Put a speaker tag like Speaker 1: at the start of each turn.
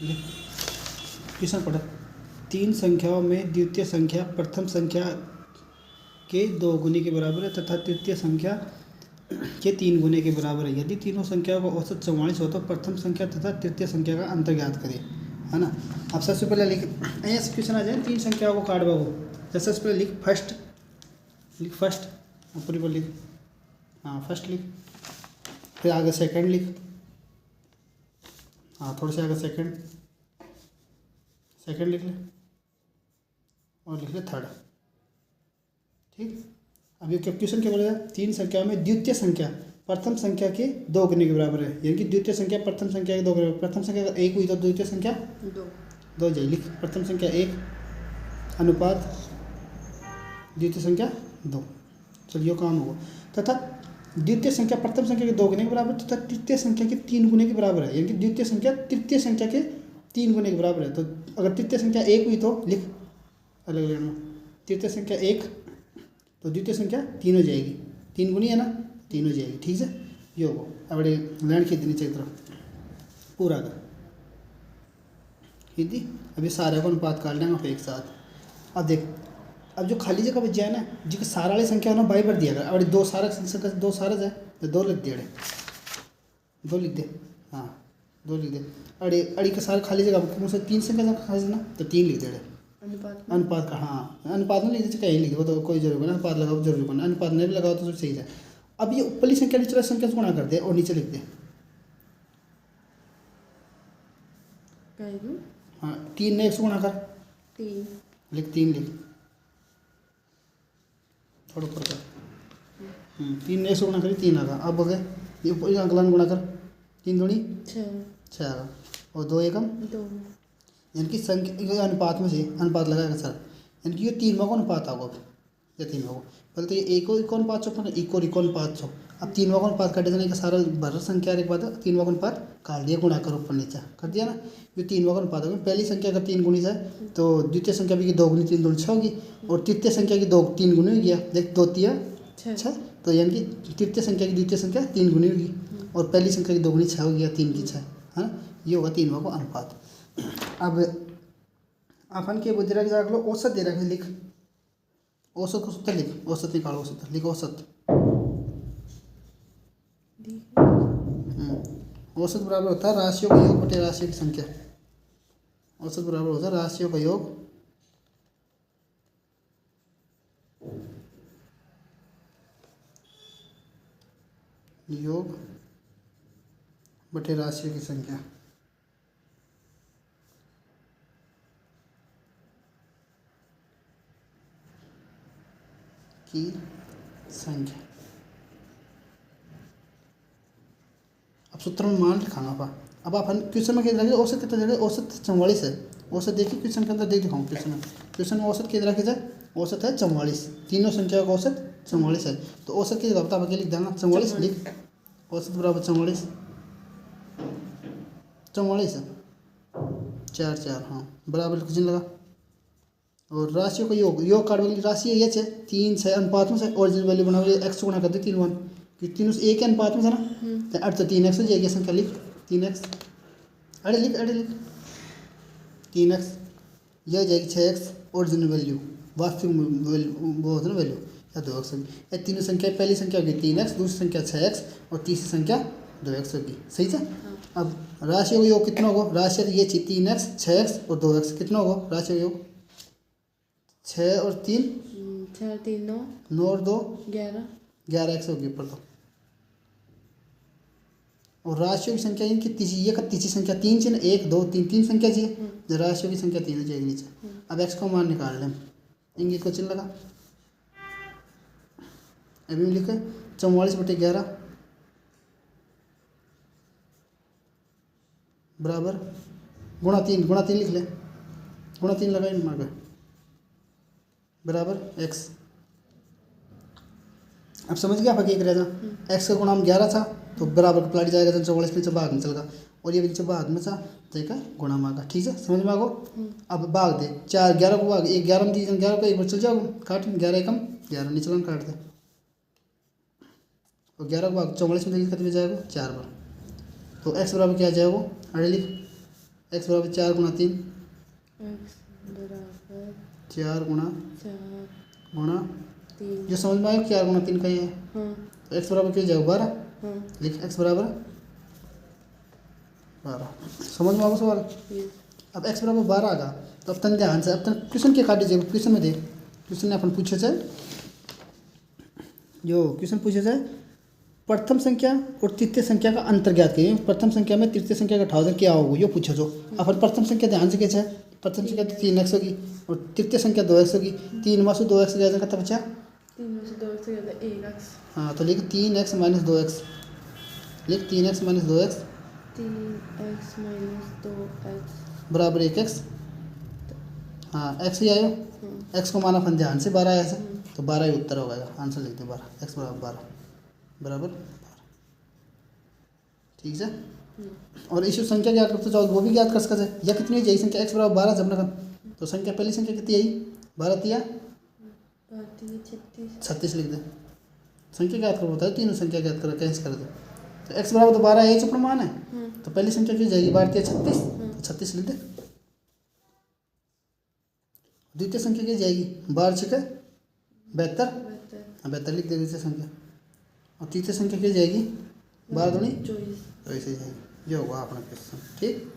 Speaker 1: Question पढ़ा। तीन संख्याओं में द्वितीय संख्या प्रथम संख्या के 2 गुने के बराबर है तथा तृतीय संख्या के 3 गुने के बराबर है। यदि तीनों संख्याओं का औसत 44 हो तो प्रथम संख्या तथा तृतीय संख्या का अंतर ज्ञात करें, है ना। अब सबसे पहले लिख, ऐसे क्वेश्चन आ जाए तीन संख्याओं को काट बाबू। जैसे सबसे पहले लिख फर्स्ट, ऊपरी पर लिख, हाँ फर्स्ट लिख, फिर आगे सेकंड लिख, हाँ थोड़े से आगे सेकंड लिख ले और लिख ले थर्ड। ठीक, अब ये क्वेश्चन क्या बोलेगा, तीन संख्याओं में द्वितीय संख्या प्रथम संख्या के 2 गुने के बराबर है। यानी कि द्वितीय संख्या प्रथम संख्या के 2 गुने, प्रथम संख्या का 1 हुई तो द्वितीय संख्या 2 जाए। लिख प्रथम संख्या 1 अनुपात द्वितीय संख्या 2। चलिए काम होगा। तथा द्वितीय संख्या प्रथम संख्या के 2 गुने के बराबर तथा तृतीय संख्या के 3 गुने के बराबर है। यानी कि द्वितीय संख्या तृतीय संख्या के 3 गुने के बराबर है। तो अगर तृतीय संख्या 1 हुई तो लिख अलग अलग में, तृतीय संख्या 1 तो द्वितीय संख्या 3 हो जाएगी, 3 गुनी है ना, 3 हो जाएगी। ठीक है, ये हो अब लैंड खींच देनी चाहिए तरफ पूरा का खींच दी। अभी सारे को अनुपात काट लेंगे एक साथ। अब देख, अब जो खाली जगह बच जाए ना, जिसका सारा वाली संख्या होना बाई भर दिया गया। अब 2 सारा संख्या 2 सारा जाए तो 2 लिख दे, 2 लिख दे, हाँ 2 लिख दे। अड़ी अड़ी का सारा खाली जगह मुझसे 3 संख्या खाली ना तो 3 लिख दे। अनुपात का, हाँ अनुपात में लिख दे, कहीं लिख दे, वो तो कोई जरूरी नहीं, अनुपात लगाओ जरूरी करना, अनुपात नहीं भी लगाओ तो सही है। अब ये ऊपरली संख्या निचला संख्या से गुणा कर दे और नीचे लिख दे, हाँ 3 ने 1 से गुणा कर, 3 लिख, 3 लिख, थोड़ा ऊपर कर, 3 ने 1 से गुणा करी 3 आगा। अब हो गए ये ऊपर अगला गुणा कर, 3 दूनी 6 आगा और 2 एकम 2, यानी कि संख्या अनुपात में से अनुपात लगाएगा सर, यानी कि ये 3 को अनुपात आगा। ये 3 को पहले तो ये एक अनुपात छो, एक और अनुपात छो। अब 3 को अनुपात काटे देने का सारा भर संख्या एक बाद 3 को अनुपात काट दिया, गुणा करो ऊपर नीचे कर दिया ना। ये 3 को अनुपात होगा। पहली संख्या का 3 गुनी जाए तो द्वितीय संख्या भी की 2 गुनी 3 दूनी 6 होगी और तृतीय संख्या की 2 3 गुनी हो गया। देख 2 तिया 6, तो यानी कि तृतीय संख्या की द्वितीय संख्या 3 गुनी होगी और पहली संख्या की 2 गुनी 6 हो गया, 3 की 6, है ना। ये होगा 3 को अनुपात। अब अपन के बुद्धि रख जाग लो, औसत दे रखे, लिख औसत को सूत्र लिख, औसत निकालो, औसत लिख, औसत औसत बराबर होता है राशियों का योग बटे राशियों की संख्या। औसत बराबर होता है राशियों का योग बटे राशियों की संख्या। अब सूत्र में मान लिखाना पा। अब अपन क्वेश्चन में कितना औसत कितना जगह, औसत 44 है। औसत देखिए क्वेश्चन के अंदर देख दिखाऊँ, क्वेश्चन में औसत कितना रखे जाए, औसत है 44, तीनों संख्या का औसत 44 है। तो औसत की जगह बता लिख देना 44 लिख, औसत बराबर 44 है 4 4, हाँ बराबर कुछ लगा। और राशियों का योग काट वाली राशि ये है 3 6 अनुपात में से ओरिजिनल वैल्यू बना हुई एक्स गुणा कर दे 3 1, क्योंकि तीनों से एक ही अनुपात में था ना। तो अर्थ तो 3x हो जाएगी संख्या, लिख 3x, अरे लिख 3x, यह हो जाएगी 6x ओरिजिनल वैल्यू, वास्तविक वो होता है ना वैल्यू, या 2x होगी। ये तीनों संख्या, पहली संख्या होगी 3x, दूसरी संख्या 6x और तीसरी संख्या 2x होगी। सही है। अब राशियों का योग कितना होगा, राशि ये 3x 6x और 2x कितना होगा राशियों का योग, 6 और 3 9 और 2 11x होगी ऊपर तो। और राशियों की संख्या इनकी ये का तीसरी संख्या 3 से ना 1 2 3 3 संख्या चाहिए, राशियों की संख्या 3 हो जाएगी नीचे। अब x को मान निकाल लें, इंगित को चिन्ह लगा, अभी लिखे 44 बटे 11 बराबर गुणा 3 लिख ले, गुणा 3 लगाए मार बराबर x। अब समझ गया आप क्या रहेगा, x का गुणा 11 था तो बराबर पलट जाएगा, तो 44 नीचे भाग में चलेगा और ये नीचे भाग में था देखा गुणा मांगा। ठीक है, समझ में आगो। अब भाग दे 4 11 को भाग 1 11 में 11 को एक बार चल जाओ, काट 11 एकम 11 नीचे काट दे और 11 को भाग 44 में कितने जाएगा 4 बार। तो x बराबर क्या आ जाएगा, अरे लिख एक्स बराबर 4 गुणा 3,
Speaker 2: एक्स बराबर
Speaker 1: 4 गुणा
Speaker 2: 3।
Speaker 1: जो समझ में आया 4 गुणा 3 का ही है।
Speaker 2: हाँ
Speaker 1: तो एक्स बराबर क्या जाएगा 12,
Speaker 2: हाँ
Speaker 1: लिख एक्स बराबर 12। समझ में आया सवाल। अब एक्स बराबर 12 आ गया तो अब तन ध्यान से अब तन क्वेश्चन के काट दीजिए। क्वेश्चन में दे, क्वेश्चन ने अपन पूछे थे, जो क्वेश्चन पूछे थे प्रथम संख्या और तृतीय संख्या का अंतर ज्ञात कीजिए। प्रथम संख्या में तृतीय संख्या का ढाल क्या होगा यो पूछे जो। अपन प्रथम संख्या ध्यान से क्या है, प्रथम संख्या तो 3x होगी और तृतीय संख्या 2x होगी। 3 में से 2x गया कितना बचा?
Speaker 2: 3 में से 2 से ज़्यादा 1x।
Speaker 1: हाँ तो लिख 3x माइनस 2x, लिख 3x minus 2x
Speaker 2: 3x minus 2x
Speaker 1: बराबर 1x। हाँ x ही आयो, x को माना अपन ध्यान से 12 आया से तो 12 ही उत्तर होगा। आंसर लिख दे 12, x बराबर 12 बराबर 12। ठीक है। और इस संख्या ज्ञात करते जाओ वो भी ज्ञात कर सकते हैं। या कितनी यही संख्या x बराबर 12 जब लगन तो संख्या पहली संख्या कितनी आई 12 तिया 36 लिख दे। संख्या ज्ञात कर होता है तीनों संख्या ज्ञात कर कैंसिल कर दे तो x बराबर तो 12 है, ये प्रमाण है। तो पहली संख्या की जाएगी 12 तिया 36 तो 36 लिख दे। द्वितीय संख्या की जाएगी 12 6 72, 72 लिख दे द्वितीय संख्या। और तृतीय संख्या की जाएगी 12 दूनी 24 तो ऐसे जाएगी। ये होगा अपना क्वेश्चन। ठीक।